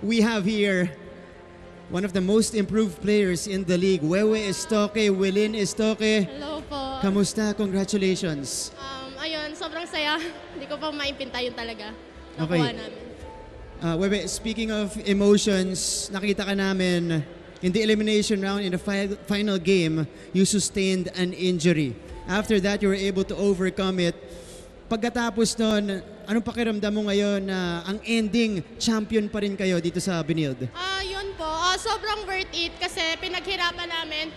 we have here one of the most improved players in the league, Wewe Estoque, Wilin Estoque. Hello po. Kamusta? Congratulations. Ayun, sobrang saya. Hindi ko pa maimpinta yun talaga. Okay. Nakuha namin. Wewe, speaking of emotions, nakita ka namin in the elimination round in the final game, you sustained an injury. After that, you were able to overcome it. Pagkatapos nun, anong pakiramdam mo ngayon na ang ending champion pa rin kayo dito sa Benilde? Yun po. Sobrang worth it kasi pinaghirapan namin,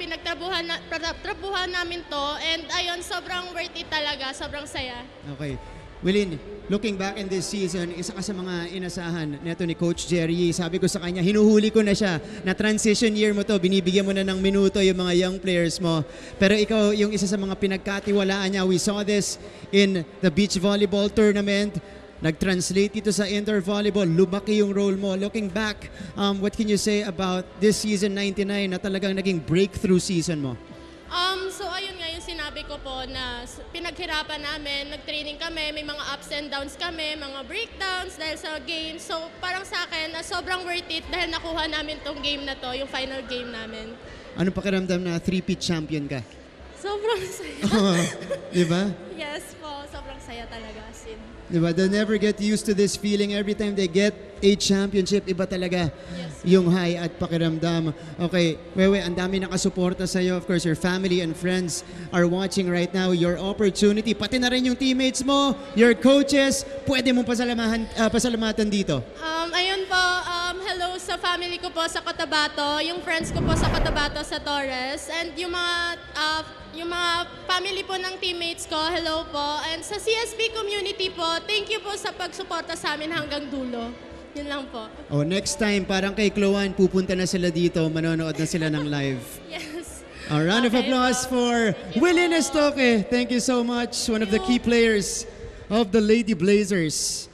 trabuhan namin to, and ayun, sobrang worth it talaga. Sobrang saya. Okay. Wilin, looking back in this season, isa ka sa mga inasahan neto ni Coach Jerry. Sabi ko sa kanya, hinuhuli ko na siya na transition year mo to, binibigyan mo na ng minuto yung mga young players mo. Pero ikaw yung isa sa mga pinagkatiwalaan niya. We saw this in the beach volleyball tournament. Nag-translate dito sa indoor volleyball. Lumaki yung role mo. Looking back, what can you say about this season 99 na talagang naging breakthrough season mo? So ayun nga yung sinabi ko po na pinaghirapan namin, nag-training kami, may mga ups and downs kami, mga breakdowns dahil sa game. So parang sa akin, sobrang worth it dahil nakuha namin tong game na to, yung final game namin. Anong pakiramdam na three-peat champion ka? Sobrang saya. Di ba? Yes po, sobrang saya talaga. Diba? They'll never get used to this feeling. Every time they get a championship, iba talaga yung high at pakiramdam. Okay, Wewe, ang dami nakasuporta sa'yo. Of course, your family and friends are watching right now. Your opportunity, pati na rin yung teammates mo, your coaches, pwede mong pasalamatan dito. Ayun po, hello sa family ko po sa Cotabato, yung friends ko po sa Cotabato sa Torres, and yung mga family po ng teammates ko, hello po. And sa CSB community po, thank you po sa pagsuporta sa amin hanggang dulo. Yun lang po. Oh, next time, parang kay Chloan, pupunta na sila dito, manonood na sila ng live. Yes. A round of applause for Wilin Estoque. Thank you so much. One of the key players of the Lady Blazers.